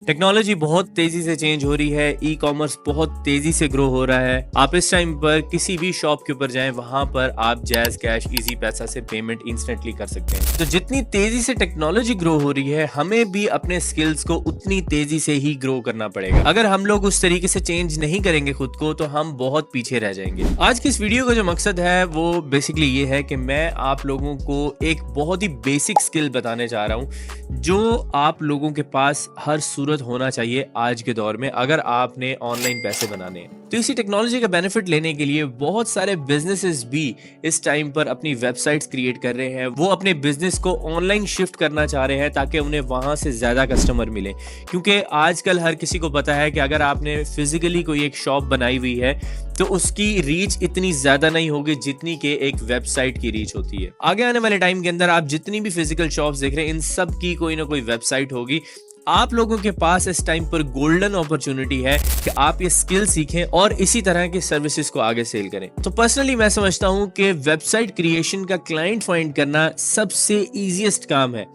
Technology बहुत तेजी से चेंज हो रही है, ई कॉमर्स बहुत तेजी से ग्रो हो रहा है। आप इस टाइम पर किसी भी शॉप के ऊपर जाएं, वहां पर आप जैज कैश इजी पैसा से पेमेंट इंस्टेंटली कर सकते हैं। तो जितनी तेजी से टेक्नोलॉजी ग्रो हो रही है, हमें भी अपने स्किल्स को उतनी तेजी से ही ग्रो करना पड़ेगा। अगर हम लोग उस तरीके से चेंज नहीं करेंगे खुद को, तो हम बहुत पीछे रह जाएंगे। आज की इस वीडियो का जो मकसद है वो बेसिकली ये है कि मैं आप लोगों को एक बहुत ही बेसिक स्किल बताने जा रहा हूं, जो आप लोगों के पास हर सूरत होना चाहिए आज के दौर में, अगर आपने ऑनलाइन पैसे बनाने हैं। तो इसी टेक्नोलॉजी का बेनिफिट लेने के लिए बहुत सारे बिजनेसेस भी इस टाइम पर अपनी वेबसाइट्स क्रिएट कर रहे हैं। वो अपने बिजनेस को ऑनलाइन शिफ्ट करना चाह रहे हैं ताकि उन्हें वहां से ज्यादा कस्टमर मिले, क्योंकि आजकल हर किसी को पता है कि अगर आपने फिजिकली कोई एक शॉप बनाई हुई है तो उसकी रीच इतनी ज्यादा नहीं होगी जितनी कि एक वेबसाइट की रीच होती है। आगे आने वाले टाइम के अंदर आप जितनी भी फिजिकल शॉप्स देख रहे हैं, इन सब की कोई ना कोई वेबसाइट होगी। आप लोगों के पास इस टाइम पर गोल्डन अपॉर्चुनिटी है कि आप ये स्किल सीखें और इसी तरह की सर्विसेज को आगे सेल करें। तो पर्सनली मैं समझता हूं कि वेबसाइट क्रिएशन का क्लाइंट फाइंड करना सबसे इजीएस्ट काम है,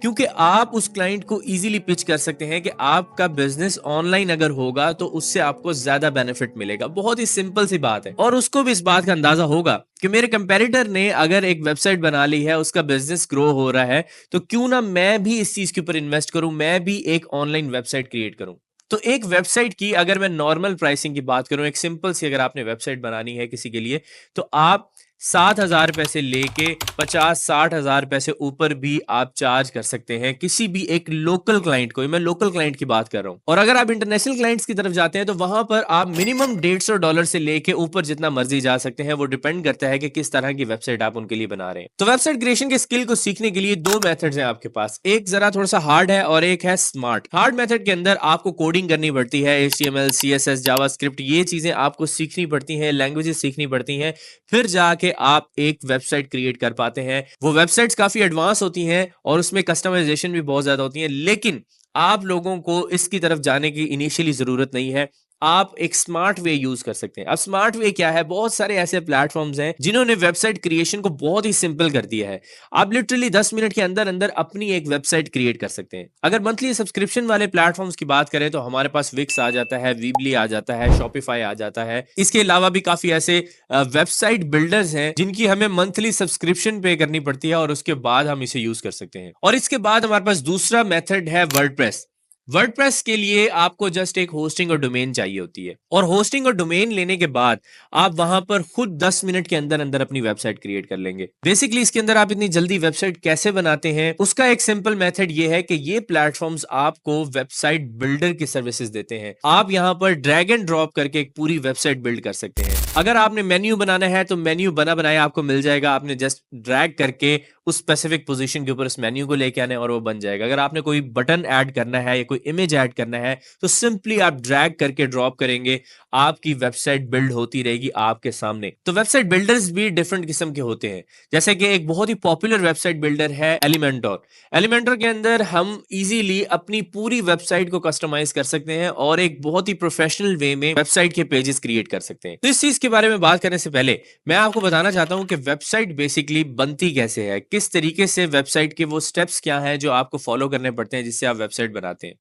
क्योंकि आप उस क्लाइंट को इजीली पिच कर सकते हैं कि आपका बिजनेस ऑनलाइन अगर होगा तो उससे आपको ज्यादा बेनिफिट मिलेगा। बहुत ही सिंपल सी बात है, और उसको भी इस बात का अंदाजा होगा कि मेरे कंपैरेटर ने अगर एक वेबसाइट बना ली है, उसका बिजनेस ग्रो हो रहा है, तो क्यों ना मैं भी इस चीज के ऊपर इन्वेस्ट करूं, मैं भी एक ऑनलाइन वेबसाइट क्रिएट करूं। तो एक वेबसाइट की अगर मैं नॉर्मल प्राइसिंग की बात करूं, एक सिंपल सी अगर आपने वेबसाइट बनानी है किसी के लिए, तो आप 7,000 रुपए से लेके 50-60 हजार से ऊपर भी आप चार्ज कर सकते हैं किसी भी एक लोकल क्लाइंट को। मैं लोकल क्लाइंट की बात कर रहा हूं। और अगर आप इंटरनेशनल क्लाइंट्स की तरफ जाते हैं तो वहां पर आप मिनिमम $150 से लेके ऊपर जितना मर्जी जा सकते हैं। वो डिपेंड करता है कि किस तरह की वेबसाइट आप उनके लिए बना रहे हैं। तो वेबसाइट क्रिएशन के स्किल को सीखने के लिए दो मेथड्स हैं आपके पास, एक जरा थोड़ा सा हार्ड है और एक है स्मार्ट। हार्ड मेथड के अंदर आपको कोडिंग करनी पड़ती है, HTML, CSS, जावास्क्रिप्ट, ये चीजें आपको सीखनी पड़ती हैं, लैंग्वेजेस सीखनी पड़ती हैं, फिर जाके आप एक वेबसाइट क्रिएट कर पाते हैं। वो वेबसाइट्स काफी एडवांस होती हैं और उसमें कस्टमाइजेशन भी बहुत ज्यादा होती है, लेकिन आप लोगों को इसकी तरफ जाने की इनिशियली जरूरत नहीं है। आप एक स्मार्ट वे यूज कर सकते हैं। अब स्मार्ट वे क्या है? बहुत सारे ऐसे प्लेटफॉर्म्स हैं जिन्होंने वेबसाइट क्रिएशन को बहुत ही सिंपल कर दिया है। आप लिटरली 10 मिनट के अंदर अंदर अपनी एक वेबसाइट क्रिएट कर सकते हैं। अगर मंथली सब्सक्रिप्शन वाले प्लेटफॉर्म्स की बात करें तो हमारे पास विक्स आ जाता है, वीबली आ जाता है, शॉपिफाई आ जाता है। इसके अलावा भी काफी ऐसे वेबसाइट बिल्डर्स हैं जिनकी हमें मंथली सब्सक्रिप्शन पे करनी पड़ती है और उसके बाद हम इसे यूज कर सकते हैं। और इसके बाद हमारे पास दूसरा मेथड है वर्डप्रेस। वर्डप्रेस के लिए आपको जस्ट एक होस्टिंग और डोमेन चाहिए होती है, और होस्टिंग और डोमेन लेने के बाद आप वहां पर खुद 10 मिनट के अंदर अंदर अपनी वेबसाइट क्रिएट कर लेंगे। बेसिकली इसके अंदर आप इतनी जल्दी वेबसाइट कैसे बनाते हैं, उसका एक सिंपल मेथड ये है कि ये प्लेटफॉर्म्स आपको वेबसाइट बिल्डर की सर्विसेज देते हैं। आप यहां पर ड्रैग एंड ड्रॉप करके एक पूरी वेबसाइट बिल्ड कर सकते हैं। अगर आपने मेन्यू बनाना है तो मेन्यू बना बनाया आपको मिल जाएगा, आपने जस्ट ड्रैग करके उस स्पेसिफिक पोजीशन के ऊपर उस मेन्यू को लेके आने और वो बन जाएगा। अगर आपने कोई बटन ऐड करना है या कोई इमेज ऐड करना है तो सिंपली आप ड्रैग करके ड्रॉप करेंगे, आपकी वेबसाइट बिल्ड होती रहेगी आपके सामने। तो वेबसाइट बिल्डर्स भी डिफरेंट किस्म के होते हैं, जैसे कि एक बहुत ही पॉपुलर वेबसाइट बिल्डर है एलिमेंटोर। एलिमेंटोर के अंदर हम इजीली अपनी पूरी वेबसाइट को कस्टमाइज कर सकते हैं और एक बहुत ही प्रोफेशनल वे में वेबसाइट के पेजेस क्रिएट कर सकते हैं। तो इस चीज के बारे में बात करने से पहले मैं आपको बताना चाहता हूं कि वेबसाइट बेसिकली बनती कैसे है, किस तरीके से वेबसाइट के वो स्टेप्स क्या हैं जो आपको फॉलो करने पड़ते हैं जिससे आप वेबसाइट बनाते हैं।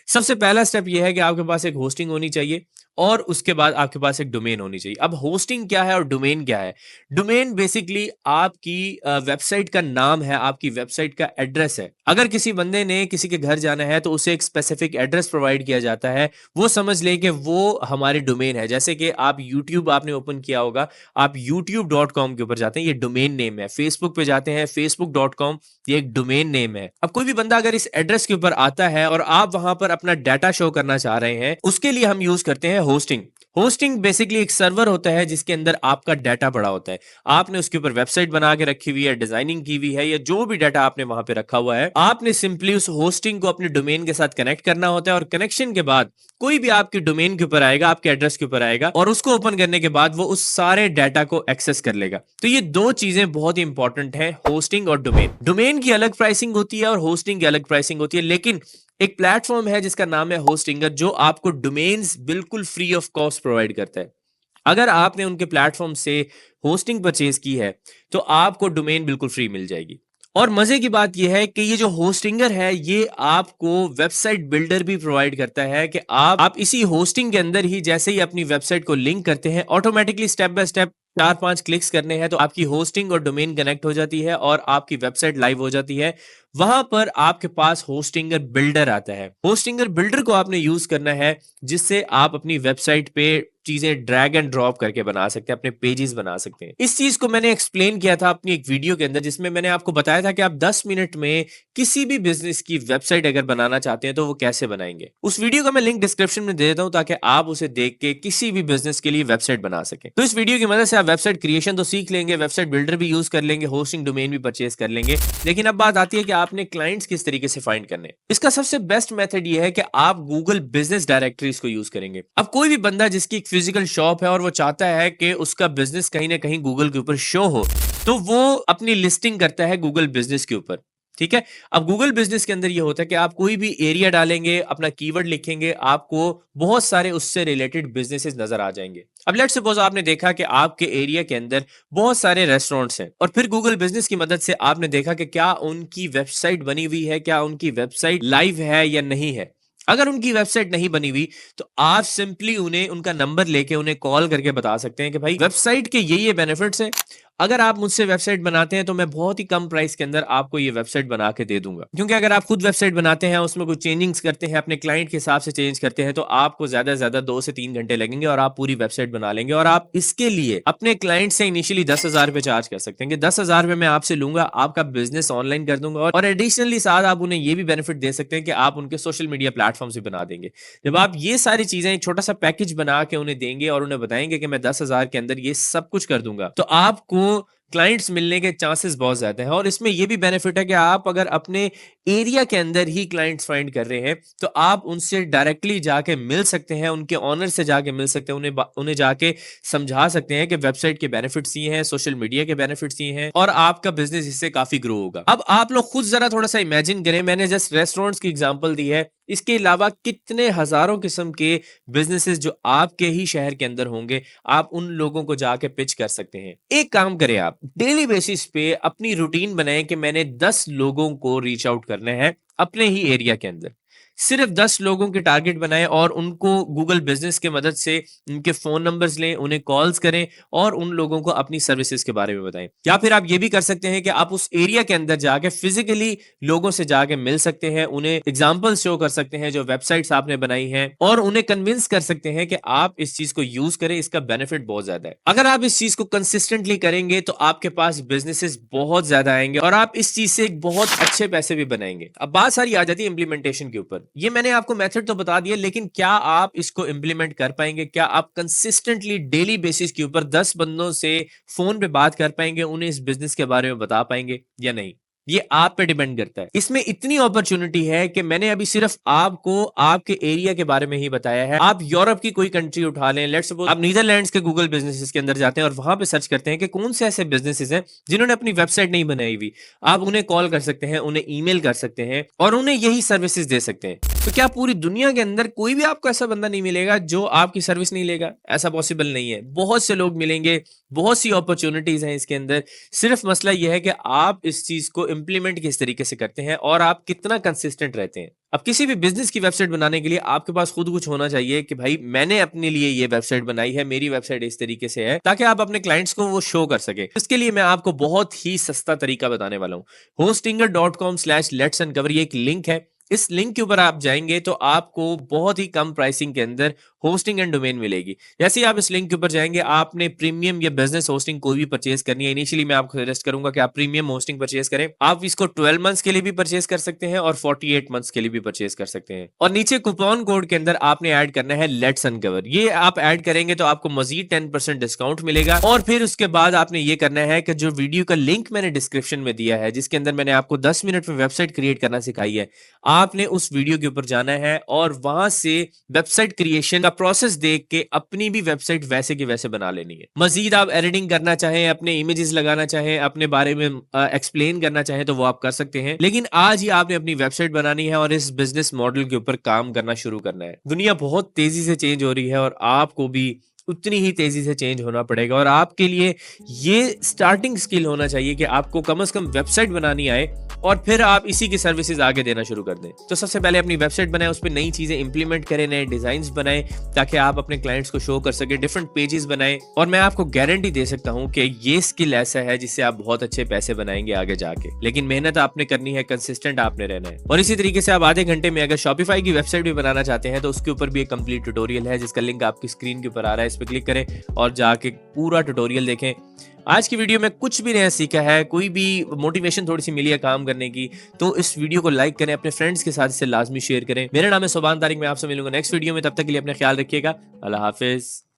सबसे पहला स्टेप यह है कि आपके पास एक होस्टिंग होनी चाहिए और उसके बाद आपके पास एक डोमेन होनी चाहिए। अब होस्टिंग क्या है और डोमेन क्या है? डोमेन बेसिकली आपकी वेबसाइट का नाम है, आपकी वेबसाइट का एड्रेस है। अगर किसी बंदे ने किसी के घर जाना है तो उसे एक स्पेसिफिक एड्रेस प्रोवाइड किया जाता है, वो समझ ले कि वो हमारी डोमेन है। जैसे कि आप यूट्यूब आपने ओपन किया होगा, आप youtube.com के ऊपर जाते हैं, ये डोमेन नेम है। फेसबुक पे जाते हैं, facebook.com, ये एक डोमेन नेम है। अब कोई भी बंदा अगर इस एड्रेस के ऊपर आता है और आप वहां पर अपना डाटा शो करना चाह रहे हैं, उसके लिए हम यूज करते हैं होस्टिंग। होस्टिंग बेसिकली एक सर्वर होता है जिसके अंदर आपका डाटा पड़ा होता है। आपने उसके ऊपर वेबसाइट बना के रखी हुई है, डिजाइनिंग की हुई है, या जो भी डाटा आपने वहां पे रखा हुआ है, आपने सिंपली उस होस्टिंग को अपने डोमेन के साथ कनेक्ट करना होता है। और कनेक्शन के बाद कोई भी आपकी डोमेन के ऊपर आएगा, आपके एड्रेस के ऊपर आएगा, और उसको ओपन करने के बाद वो उस सारे डाटा को एक्सेस कर लेगा। तो ये दो चीजें बहुत ही इंपॉर्टेंट है, होस्टिंग और डोमेन। डोमेन की अलग प्राइसिंग होती है और होस्टिंग की अलग प्राइसिंग होती है, लेकिन एक प्लेटफॉर्म है जिसका नाम है होस्टिंगर, जो आपको डोमेन्स बिल्कुल फ्री ऑफ कॉस्ट प्रोवाइड करता है। अगर आपने उनके प्लेटफॉर्म से होस्टिंग परचेज की है तो आपको डोमेन बिल्कुल फ्री मिल जाएगी। और मजे की बात यह है कि ये जो होस्टिंगर है ये आपको वेबसाइट बिल्डर भी प्रोवाइड करता है कि आप इसी होस्टिंग के अंदर ही जैसे ही अपनी वेबसाइट को लिंक करते हैं automatically step by step 4-5 clicks करने हैं तो आपकी होस्टिंग और डोमेन कनेक्ट हो जाती है और आपकी वेबसाइट लाइव हो जाती है। वहां पर आपके पास होस्टिंगर बिल्डर आता है। होस्टिंगर बिल्डर को आपने यूज करना है जिससे आप अपनी वेबसाइट पे चीजें ड्रैग एंड ड्रॉप करके बना सकते हैं, अपने पेजेस बना सकते हैं। इस चीज को मैंने एक्सप्लेन किया था अपनी एक वीडियो के अंदर जिसमें मैंने आपको बताया था कि आप 10 मिनट में किसी भी बिजनेस की वेबसाइट अगर बनाना चाहते हैं तो वो कैसे बनाएंगे। उस वीडियो का मैं लिंक डिस्क्रिप्शन में दे देता हूं ताकि आप उसे देख के किसी भी बिजनेस के लिए वेबसाइट बना सकें। तो इस वीडियो की मदद से आप वेबसाइट क्रिएशन तो सीख लेंगे, वेबसाइट बिल्डर भी यूज कर लेंगे, होस्टिंग डोमेन भी परचेज कर लेंगे, लेकिन अब बात आती है कि आपने क्लाइंट्स किस तरीके से फाइंड करने। इसका सबसे बेस्ट मेथड ये है कि आप गूगल बिजनेस डायरेक्टरीज को यूज करेंगे। अब कोई भी बंदा जिसकी एक फिजिकल शॉप है और वो चाहता है कि उसका बिजनेस कहीं ना कहीं गूगल के ऊपर शो हो तो वो अपनी लिस्टिंग करता है गूगल बिजनेस के ऊपर। ठीक है, अब गूगल बिजनेस के अंदर ये होता है कि आप कोई भी एरिया डालेंगे, अपना कीवर्ड लिखेंगे, आपको बहुत सारे उससे रिलेटेड बिजनेसेस नजर आ जाएंगे। अब लेट्स सपोज आपने देखा कि आपके एरिया के अंदर बहुत सारे रेस्टोरेंट्स हैं और फिर गूगल बिजनेस की मदद से आपने देखा कि क्या उनकी वेबसाइट बनी हुई है, क्या उनकी वेबसाइट लाइव है या नहीं है। अगर उनकी वेबसाइट नहीं बनी हुई तो आप सिंपली उन्हें उनका नंबर लेके उन्हें कॉल करके बता सकते हैं कि भाई वेबसाइट के ये बेनिफिट्स हैं, अगर आप मुझसे वेबसाइट बनाते हैं तो मैं बहुत ही कम प्राइस के अंदर आपको ये वेबसाइट बना के दे दूंगा। क्योंकि अगर आप खुद वेबसाइट बनाते हैं, उसमें कुछ चेंजिंग्स करते हैं, अपने क्लाइंट के हिसाब से चेंज करते हैं, तो आपको ज्यादा से ज्यादा 2 से 3 घंटे लगेंगे और आप पूरी वेबसाइट बना लेंगे। और आप इसके लिए अपने क्लाइंट से इनिशियली 10,000 रुपए चार्ज कर सकते हैं कि 10,000 रुपए मैं आपसे लूंगा, आपका बिजनेस ऑनलाइन कर दूंगा और एडिशनली साथ आप उन्हें ये भी बेनिफिट दे सकते हैं कि आप उनके सोशल मीडिया प्लेटफॉर्म भी बना देंगे। जब आप ये सारी चीजें एक छोटा सा पैकेज बना के उन्हें देंगे और उन्हें बताएंगे कि मैं 10,000 के अंदर ये सब कुछ कर दूंगा, तो आपको क्लाइंट्स मिलने के चांसेस बहुत ज्यादा हैं। और इसमें यह भी बेनिफिट है कि आप अगर अपने एरिया के अंदर ही क्लाइंट्स फाइंड कर रहे हैं तो आप उनसे डायरेक्टली जाके मिल सकते हैं, उनके ऑनर से जाके मिल सकते हैं, उन्हें जाके समझा सकते हैं कि वेबसाइट के बेनिफिट्स ये हैं, सोशल मीडिया के बेनिफिट्स ये हैं और आपका बिजनेस इससे काफी ग्रो होगा। अब आप लोग खुद जरा थोड़ा सा इमेजिन करें, मैंने जस्ट रेस्टोरेंट्स की एग्जांपल दी है, इसके अलावा कितने हजारों किस्म के बिजनेसेस जो आपके ही शहर के अंदर होंगे, आप उन लोगों को जाके पिच कर सकते हैं। एक काम करें, आप डेली बेसिस पे अपनी रूटीन बनाएं कि मैंने 10 लोगों को रीच आउट करना है अपने ही एरिया के अंदर। सिर्फ 10 लोगों के टारगेट बनाएं और उनको गूगल बिजनेस के मदद से उनके फोन नंबर्स लें, उन्हें कॉल्स करें और उन लोगों को अपनी सर्विसेज के बारे में बताएं। या फिर आप ये भी कर सकते हैं कि आप उस एरिया के अंदर जाके फिजिकली लोगों से जाके मिल सकते हैं, उन्हें एग्जांपल्स शो कर सकते हैं जो वेबसाइट्स आपने बनाई हैं और उन्हें कन्विंस कर सकते हैं कि आप इस चीज को यूज करें, इसका बेनिफिट बहुत ज्यादा है। अगर आप इस चीज को कंसिस्टेंटली करेंगे तो आपके पास बिजनेसेस बहुत ज्यादा आएंगे और आप इस चीज से एक बहुत अच्छे पैसे भी बनाएंगे। अब बात सारी आ जाती है इंप्लीमेंटेशन के ऊपर। ये मैंने आपको मेथड तो बता दिया, लेकिन क्या आप इसको इंप्लीमेंट कर पाएंगे? क्या आप कंसिस्टेंटली डेली बेसिस के ऊपर 10 बंदों से फोन पे बात कर पाएंगे, उन्हें इस बिजनेस के बारे में बता पाएंगे या नहीं? ये आप पे डिपेंड करता है। इसमें इतनी अपॉर्चुनिटी है कि मैंने अभी सिर्फ आपको आपके एरिया के बारे में ही बताया है। आप यूरोप की कोई कंट्री उठा लें, लेट्स सपोज आप नीदरलैंड्स के गूगल बिजनेसेस के अंदर जाते हैं और वहां पे सर्च करते हैं कि कौन से ऐसे बिजनेसेस हैं जिन्होंने अपनी वेबसाइट नहीं बनाई हुई। आप उन्हें कॉल कर सकते हैं, उन्हें ईमेल कर सकते हैं और उन्हें यही सर्विसेज दे सकते हैं। तो क्या पूरी दुनिया के अंदर कोई भी आपको ऐसा बंदा नहीं मिलेगा जो आपकी सर्विस नहीं लेगा? ऐसा पॉसिबल नहीं है। बहुत से लोग मिलेंगे, बहुत सी अपॉर्चुनिटीज हैं इसके अंदर। सिर्फ मसला यह है कि आप इस चीज को इंप्लीमेंट किस तरीके से करते हैं और आप कितना कंसिस्टेंट रहते हैं। अब किसी भी बिजनेस की वेबसाइट बनाने के लिए आपके पास खुद कुछ होना चाहिए कि भाई मैंने अपने लिए ये वेबसाइट बनाई है, मेरी वेबसाइट इस तरीके से है, ताकि आप अपने क्लाइंट्स को वो शो कर सके। इसके लिए मैं आपको बहुत ही सस्ता तरीका बताने वाला हूं। hostinger.com/letsUncover ये एक लिंक है। इस लिंक के ऊपर आप जाएंगे तो आपको बहुत ही कम प्राइसिंग के अंदर होस्टिंग एंड डोमेन मिलेगी। जैसे ही आप इस लिंक के ऊपर जाएंगे, आपने प्रीमियम या बिजनेस होस्टिंग कोई भी परचेज करनी है, इनिशियली मैं आपको सजेस्ट करूंगा कि आप प्रीमियम होस्टिंग परचेज करें। आप इसको 12 मंथ्स के लिए भी परचेज कर सकते हैं और 48 मंथ्स के लिए भी परचेज कर सकते हैं। और नीचे कूपन कोड के अंदर आपने ऐड करना है लेट्स अनकवर। ये आप ऐड करेंगे तो आपको मजीद 10% डिस्काउंट मिलेगा। और फिर उसके बाद आपने ये करना है कि जो वीडियो का लिंक मैंने डिस्क्रिप्शन में दिया है, जिसके अंदर मैंने आपको 10 मिनट में वेबसाइट क्रिएट करना सिखाई है, आपने उस वीडियो के ऊपर जाना है और वहां से वेबसाइट क्रिएशन का प्रोसेस देख के अपनी भी वेबसाइट वैसे की वैसे बना लेनी है। मजीद आप एडिटिंग करना चाहें, अपने इमेजेस लगाना चाहें, अपने बारे में एक्सप्लेन करना चाहें तो वो आप कर सकते हैं। लेकिन आज ही आपने अपनी वेबसाइट बनानी है और इस बिजनेस मॉडल के ऊपर काम करना शुरू करना है। दुनिया बहुत तेजी से चेंज हो रही है और आपको भी उतनी ही तेजी से चेंज होना पड़ेगा। और आपके लिए ये स्टार्टिंग स्किल होना चाहिए कि आपको कम से कम वेबसाइट बनानी आए और फिर आप इसी की सर्विसेज आगे देना शुरू कर दें। तो सबसे पहले अपनी वेबसाइट बनाएं, उस पर नई चीजें इंप्लीमेंट करें, नए डिजाइन बनाएं ताकि आप अपने क्लाइंट्स को शो कर सके, डिफरेंट पेजेस बनाएं। और मैं आपको गारंटी दे सकता हूं कि ये स्किल ऐसा है जिससे आप बहुत अच्छे पैसे बनाएंगे आगे जाके। लेकिन मेहनत आपने करनी है, कंसिस्टेंट आपने रहना है। और इसी तरीके से आप आधे घंटे में अगर शॉपिफाई की वेबसाइट भी बनाना चाहते हैं तो उसके ऊपर भी एक कंप्लीट ट्यूटोरियल है जिसका लिंक आपकी स्क्रीन के ऊपर आ रहा है। इस पर क्लिक करें और जाके पूरा ट्यूटोरियल देखें। आज की वीडियो में कुछ भी नया सीखा है, कोई भी मोटिवेशन थोड़ी सी मिली है काम करने की, तो इस वीडियो को लाइक करें, अपने फ्रेंड्स के साथ इसे लाजमी शेयर करें। मेरा नाम है सुभान तारिक, मैं आपसे मिलूंगा नेक्स्ट वीडियो में। तब तक के लिए अपना ख्याल रखिएगा। अल्लाह हाफिज।